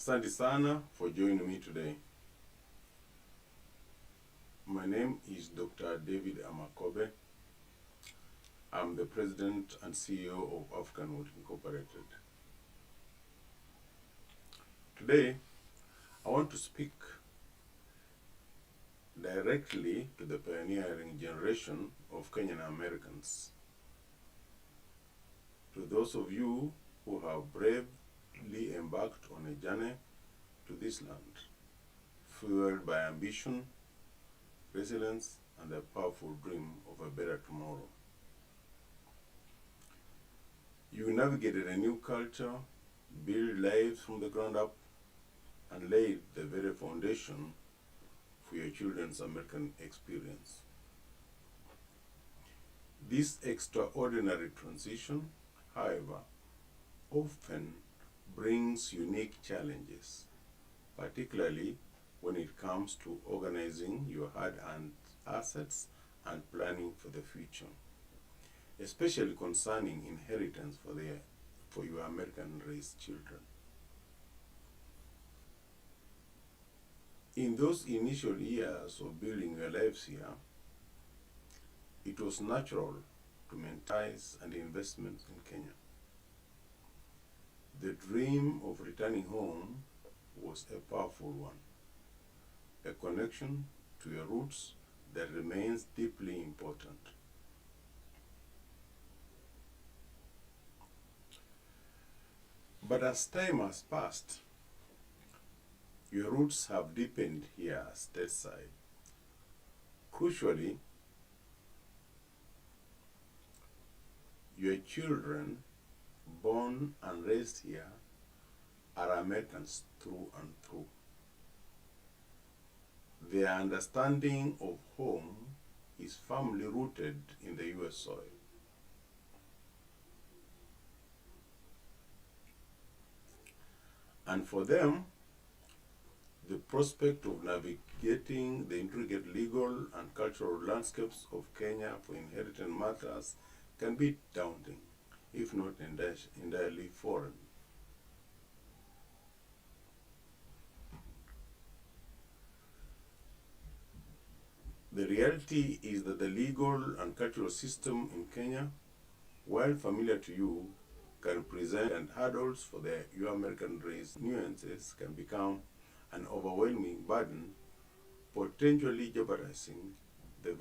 Asante sana for joining me today. My name is Dr. David Amakobe. I'm the President and CEO of African Wood Incorporated. Today, I want to speak directly to the pioneering generation of Kenyan Americans. To those of you who have bravely embarked on a journey to this land, fueled by ambition, resilience, and a powerful dream of a better tomorrow. You navigated a new culture, built lives from the ground up, and laid the very foundation for your children's American experience. This extraordinary transition, however, often brings unique challenges, particularly when it comes to organizing your hard-earned assets and planning for the future, especially concerning inheritance for your American-raised children. In those initial years of building your lives here, it was natural to monetize and investments in Kenya. The dream of returning home was a powerful one, a connection to your roots that remains deeply important. But as time has passed, your roots have deepened here stateside. Crucially, your children born and raised here are Americans through and through. Their understanding of home is firmly rooted in the U.S. soil. And for them, the prospect of navigating the intricate legal and cultural landscapes of Kenya for inheritance matters can be daunting, if not entirely foreign. The reality is that the legal and cultural system in Kenya, while familiar to you, can present hurdles for your American-raised nuances can become an overwhelming burden, potentially jeopardizing the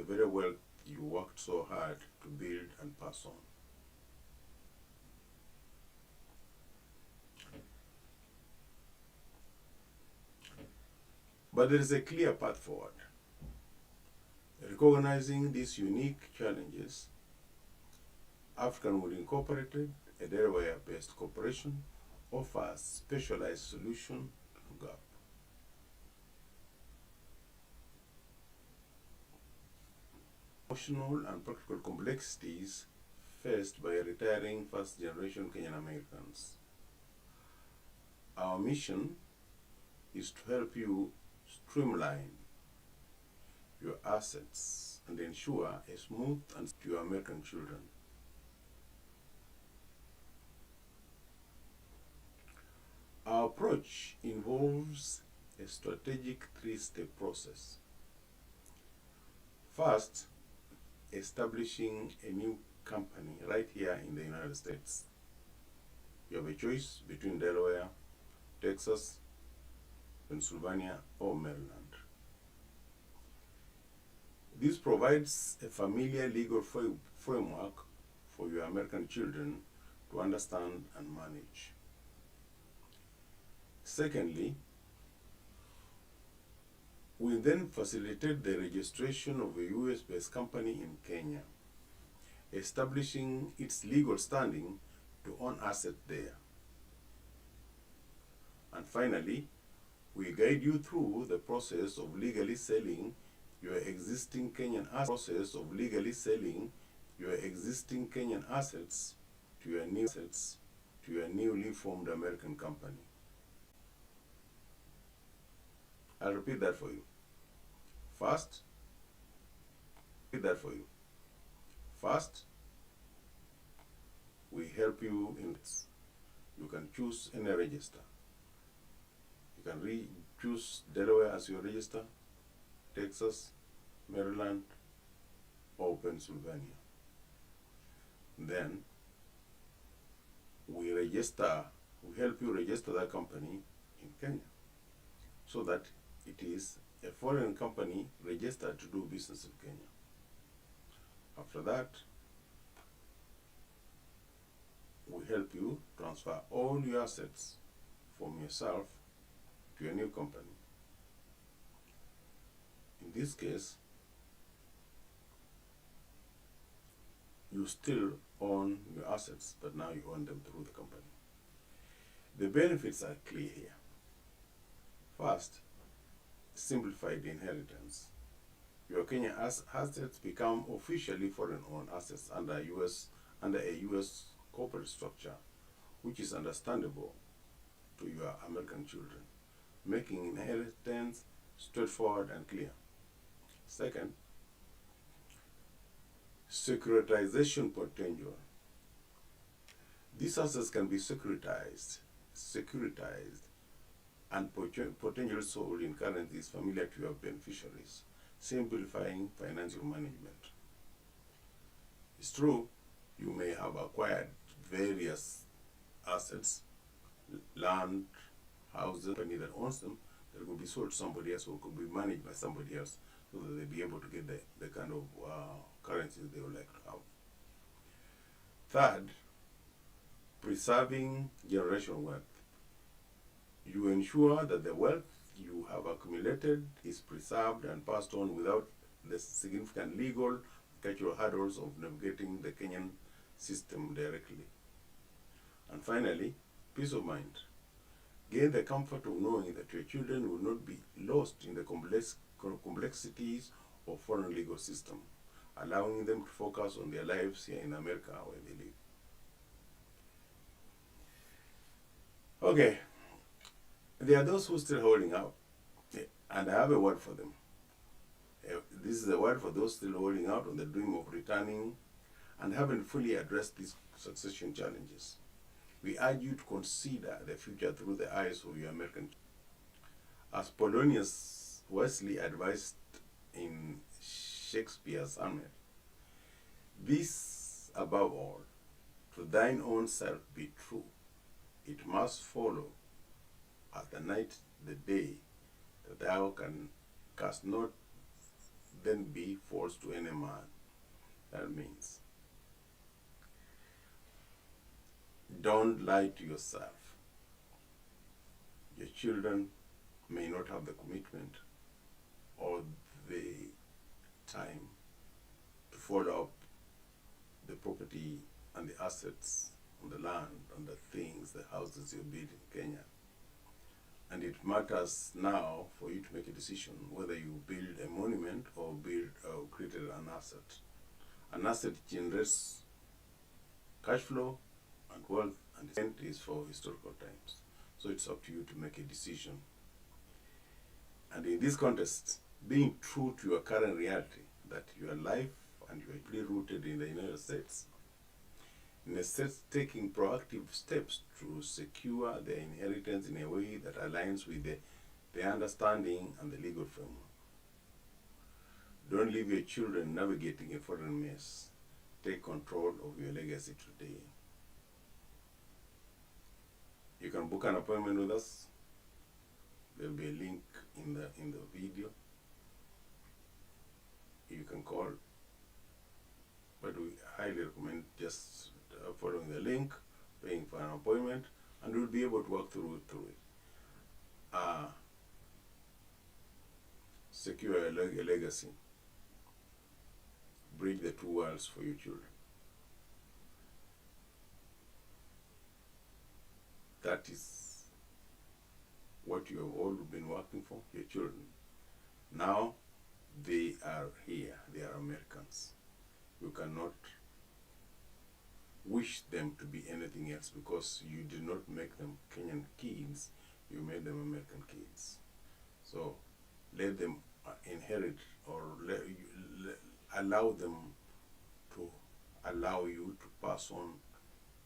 very wealth you worked so hard to build and pass on. But there is a clear path forward. Recognizing these unique challenges, African Wood Incorporated, a Delaware-based corporation, offers specialized solution to the gap. Emotional and practical complexities faced by retiring first-generation Kenyan Americans. Our mission is to help you streamline your assets and ensure a smooth and to your American children. Our approach involves a strategic three-step process. First, establishing a new company right here in the United States. You have a choice between Delaware, Texas, Pennsylvania, or Maryland. This provides a familiar legal framework for your American children to understand and manage. Secondly, we then facilitate the registration of a US-based company in Kenya, establishing its legal standing to own assets there. And finally, we guide you through the process of legally selling your existing Kenyan assets to your newly formed American company. I'll repeat that for you. First, we help you in this. you can choose any register. You can choose Delaware as your register, Texas, Maryland, or Pennsylvania. Then we help you register that company in Kenya so that it is a foreign company registered to do business in Kenya. After that, we help you transfer all your assets from yourself to a new company. In this case, you still own your assets, but now you own them through the company. The benefits are clear here. First, simplified inheritance. Your Kenyan assets become officially foreign-owned assets under a U.S. corporate structure, which is understandable to your American children, making inheritance straightforward and clear. Second, securitization potential. These assets can be securitized, and potentially sold in currencies familiar to your beneficiaries, simplifying financial management. It's true, you may have acquired various assets, land, houses, company that owns them, that could be sold to somebody else or could be managed by somebody else so that they'll be able to get the kind of currencies they would like to have. Third, preserving generational wealth. You ensure that the wealth you have accumulated is preserved and passed on without the significant legal and cultural hurdles of navigating the Kenyan system directly. And finally, peace of mind. Gain the comfort of knowing that your children will not be lost in the complexities of foreign legal system, allowing them to focus on their lives here in America where they live. Okay, there are those who are still holding out, and I have a word for them. This is a word for those still holding out on the dream of returning and haven't fully addressed these succession challenges. We urge you to consider the future through the eyes of your American. As Polonius Wesley advised in Shakespeare's Hamlet, this above all, to thine own self be true. It must follow at the night the day, that thou canst not then be false to any man. That means, don't lie to yourself. Your children may not have the commitment or the time to follow up the property and the assets on the land, on the things, the houses you build in Kenya. And it matters now for you to make a decision whether you build a monument or create an asset. An asset generates cash flow and wealth, and the end is for historical times. So it's up to you to make a decision. And in this context, being true to your current reality, that your life and you are deeply rooted in the United States, necessitates taking proactive steps to secure their inheritance in a way that aligns with the understanding and the legal framework. Don't leave your children navigating a foreign mess. Take control of your legacy today. You can book an appointment with us. There will be a link in the video. You can call, but we highly recommend just following the link, paying for an appointment, and we'll be able to work through it. Secure a legacy. Bridge the two worlds for your children. That is what you have all been working for, your children. Now they are here, they are Americans. You cannot wish them to be anything else because you did not make them Kenyan kids, you made them American kids. So let them inherit, or allow them to allow you to pass on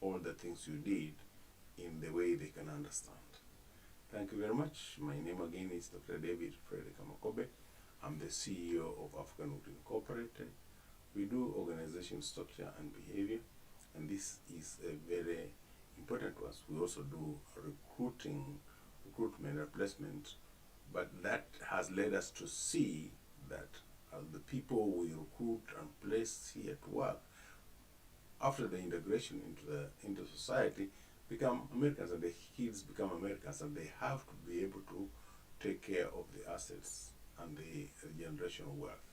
all the things you did in the way they can understand. Thank you very much. My name again is Dr. David Frederick Amakobe. I'm the CEO of African Wood Incorporated. We do organization structure and behavior, and this is a very important to us. We also do recruitment, replacement, but that has led us to see that the people we recruit and place here to work after the integration into society become Americans, and the kids become Americans, and they have to be able to take care of the assets and the generational wealth.